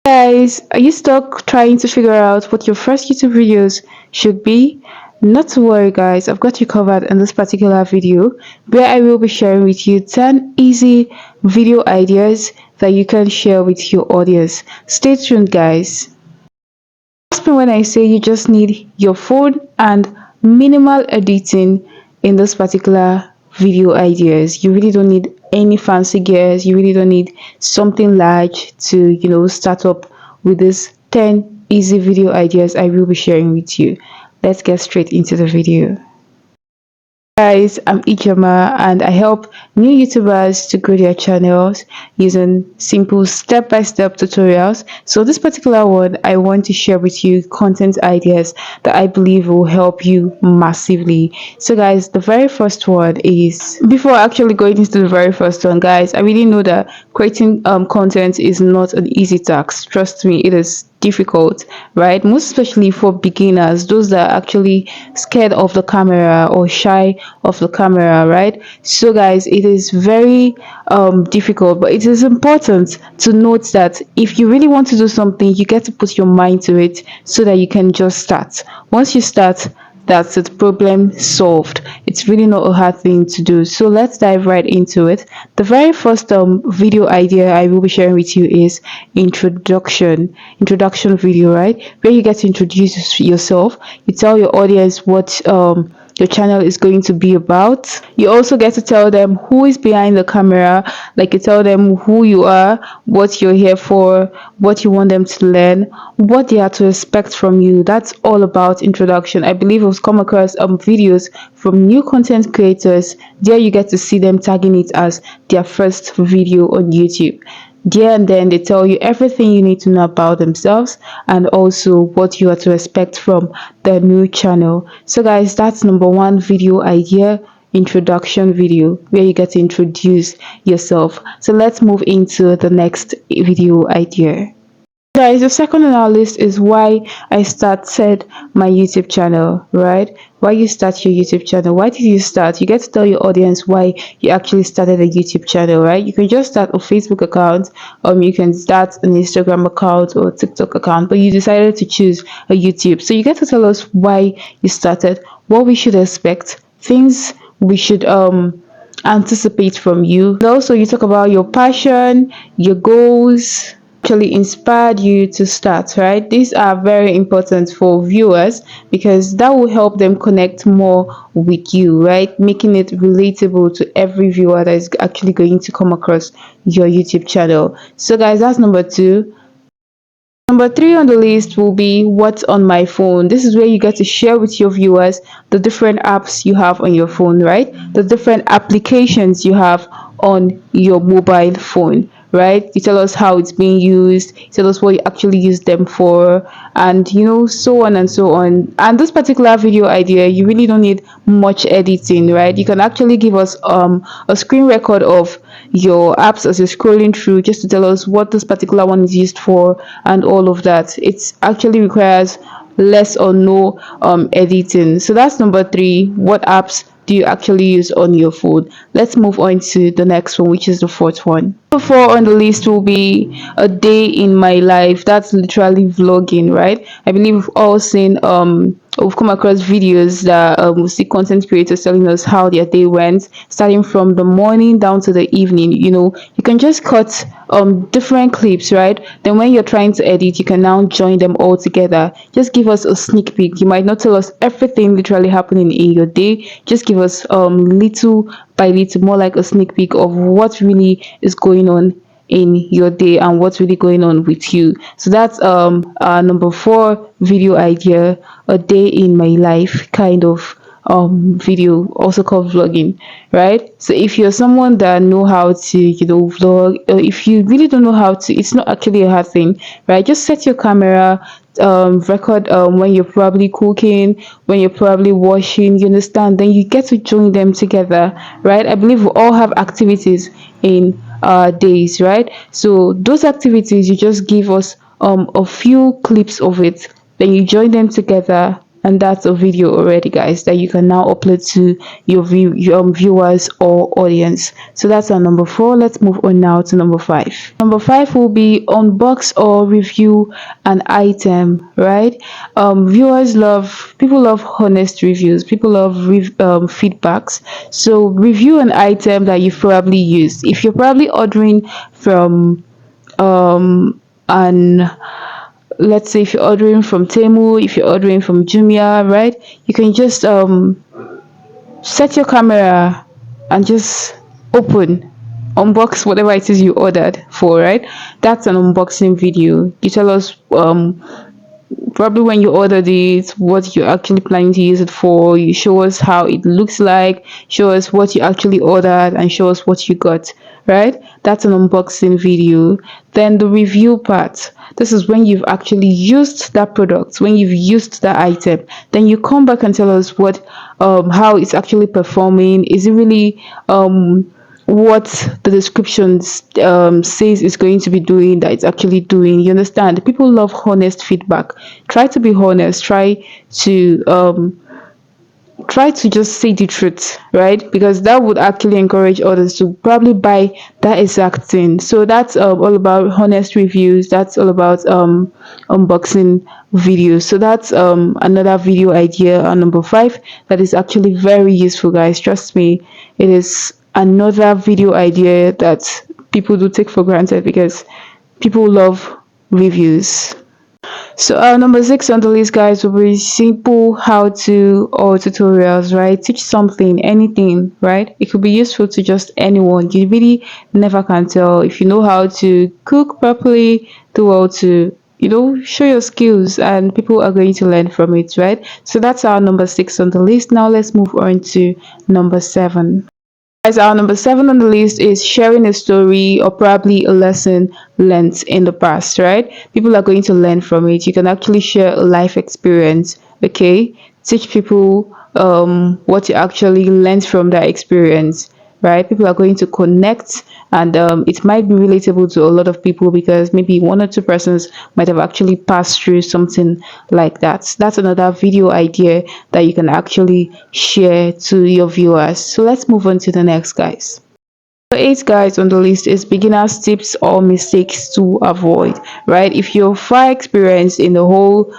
Guys, are you stuck trying to figure out what your first YouTube videos should be? Not to worry guys, I've got you covered in this particular video where I will be sharing with you 10 easy video ideas that you can share with your audience. Stay tuned guys. Trust me when I say you just need your phone and minimal editing in this particular video ideas. You really don't need any fancy gears. You really don't need something large to, start up with this 10 easy video ideas I will be sharing with you. Let's get straight into the video. Guys, I'm Ijama and I help new YouTubers to grow their channels using simple step-by-step tutorials. So this particular one, I want to share with you content ideas that I believe will help you massively. So guys, the very first one is, before actually going into the very first one, guys, I really know that creating content is not an easy task. Trust me, it is difficult, right? Most especially for beginners, those that are actually scared of the camera or shy of the camera, right? So guys, it is very difficult, but it is important to note that if you really want to do something, you get to put your mind to it so that you can just start. Once you start, that's it, problem solved. It's really not a hard thing to do. So let's dive right into it. The very first video idea I will be sharing with you is introduction video, right? Where you get to introduce yourself, you tell your audience what your channel is going to be about. You also get to tell them who is behind the camera, like you tell them who you are, what you're here for, what you want them to learn, what they are to expect from you. That's all about introduction. I believe we've come across videos from new content creators. There you get to see them tagging it as their first video on YouTube. There and then they tell you everything you need to know about themselves and also what you are to expect from the new channel. So guys, that's number one video idea, introduction video, where you get to introduce yourself. So let's move into the next video idea. Guys, the second on our list is why I started my YouTube channel, right? Why you start your YouTube channel? Why did you start? You get to tell your audience why you actually started a YouTube channel, right? You can just start a Facebook account, you can start an Instagram account or TikTok account, but you decided to choose a YouTube. So you get to tell us why you started, what we should expect, things we should anticipate from you. And also you talk about your passion, your goals, actually inspired you to start, right? These are very important for viewers because that will help them connect more with you, right? Making it relatable to every viewer that is actually going to come across your YouTube channel. So guys, that's number two. Number three on the list will be what's on my phone. This is where you get to share with your viewers the different apps you have on your phone, right? The different applications you have on your mobile phone, right? You tell us how it's being used, you tell us what you actually use them for, and so on and so on. And this particular video idea, you really don't need much editing, right? You can actually give us a screen record of your apps as you're scrolling through, just to tell us what this particular one is used for and all of that. It actually requires less or no editing. So that's number three. What apps do you actually use on your phone? Let's move on to the next one, which is the fourth one. Number four on the list will be a day in my life. That's literally vlogging, right? I believe we've all seen we've come across videos that we see content creators telling us how their day went, starting from the morning down to the evening. You can just cut different clips, right? Then when you're trying to edit, you can now join them all together. Just give us a sneak peek. You might not tell us everything literally happening in your day. Just give us little by little, more like a sneak peek of what really is going on in your day and what's really going on with you. So that's number four video idea, a day in my life kind of video, also called vlogging, right? So if you're someone that know how to vlog, if you really don't know how to, it's not actually a hard thing, right? Just set your camera, record when you're probably cooking, when you're probably washing, you understand, then you get to join them together, right? I believe we all have activities in days, right? So those activities, you just give us a few clips of it, then you join them together and that's a video already, guys, that you can now upload to your viewers or audience. So that's our number 4. Let's move on now to number 5. Number 5 will be unbox or review an item, right? People love honest reviews. People love feedbacks. So review an item that you've probably used. If you're probably ordering from an let's say if you're ordering from Temu, if you're ordering from Jumia, right? You can just set your camera and just unbox whatever it is you ordered for, right? That's an unboxing video. You tell us probably when you ordered it, what you're actually planning to use it for. You show us how it looks like, show us what you actually ordered, and show us what you got, right? That's an unboxing video. Then the review part, this is when you've actually used that product, when you've used that item. Then you come back and tell us how it's actually performing. Is it really what the description says it's going to be doing, that it's actually doing? You understand? People love honest feedback. Try to be honest. Try to just say the truth, right? Because that would actually encourage others to probably buy that exact thing. So that's all about honest reviews. That's all about unboxing videos. So that's another video idea on number 5 that is actually very useful, guys. Trust me, it is another video idea that people do take for granted because people love reviews. So our number 6 on the list, guys, will be simple how-to or tutorials, right? Teach something, anything, right? It could be useful to just anyone. You really never can tell. If you know how to cook properly, do how to, show your skills, and people are going to learn from it, right? So that's our number 6 on the list. Now let's move on to number 7. Guys, our number 7 on the list is sharing a story or probably a lesson learned in the past, right? People are going to learn from it. You can actually share a life experience, okay? Teach people what you actually learned from that experience, right? People are going to connect, and it might be relatable to a lot of people because maybe 1 or 2 persons might have actually passed through something like that. That's another video idea that you can actually share to your viewers. So let's move on to the next, guys. The 8, guys, on the list is beginners tips or mistakes to avoid, right? If you're far experienced in the whole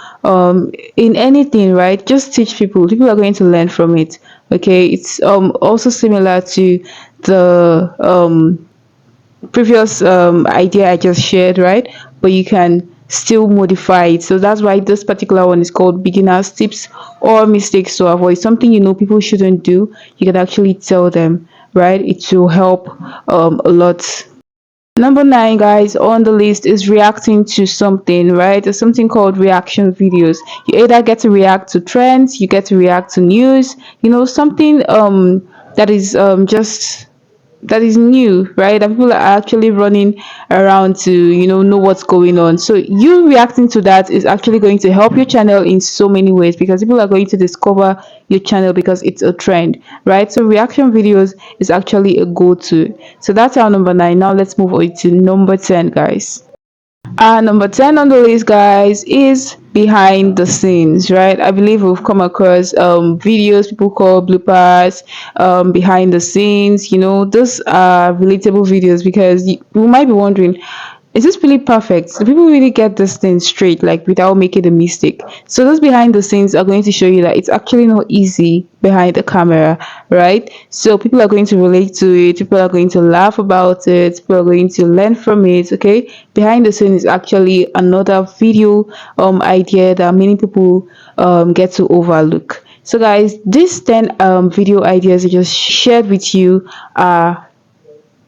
in anything, right, just teach people are going to learn from it, okay? It's also similar to the previous idea I just shared, right? But you can still modify it. So that's why this particular one is called beginners tips or mistakes to avoid. Something people shouldn't do, you can actually tell them, right? It will help a lot. Number 9, guys, on the list is reacting to something, right? There's something called reaction videos. You either get to react to trends, you get to react to news, something that is just that is new, right? That people are actually running around to know what's going on. So you reacting to that is actually going to help your channel in so many ways, because people are going to discover your channel because it's a trend, right? So reaction videos is actually a go-to. So that's our number 9. Now let's move on to number 10, guys. Number 10 on the list, guys, is behind the scenes, right? I believe we've come across videos people call bloopers, behind the scenes. Those are relatable videos because you might be wondering, is this really perfect? Do people really get this thing straight, like without making a mistake? So those behind the scenes are going to show you that it's actually not easy behind the camera, right? So people are going to relate to it, people are going to laugh about it, people are going to learn from it, okay? Behind the scenes is actually another video idea that many people get to overlook. So guys, these 10 video ideas I just shared with you are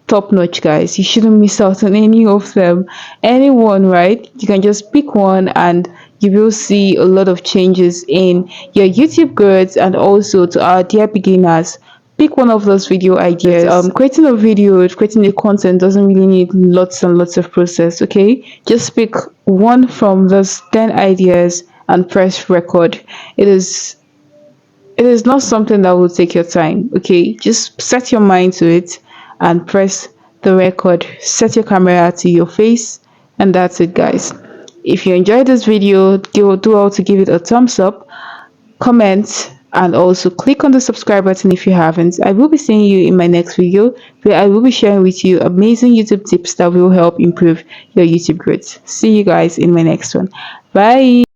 top notch, guys. You shouldn't miss out on any of them. Anyone, right? You can just pick one and you will see a lot of changes in your YouTube growth. And also to our dear beginners, pick one of those video ideas. Creating a video, creating a content doesn't really need lots and lots of process, okay? Just pick one from those 10 ideas and press record. It is not something that will take your time, okay? Just set your mind to it and press the record. Set your camera to your face, and that's it, guys. If you enjoyed this video, do all to give it a thumbs up. comment, and also click on the subscribe button if you haven't. I will be seeing you in my next video, where I will be sharing with you amazing YouTube tips that will help improve your YouTube growth. See you guys in my next one. Bye.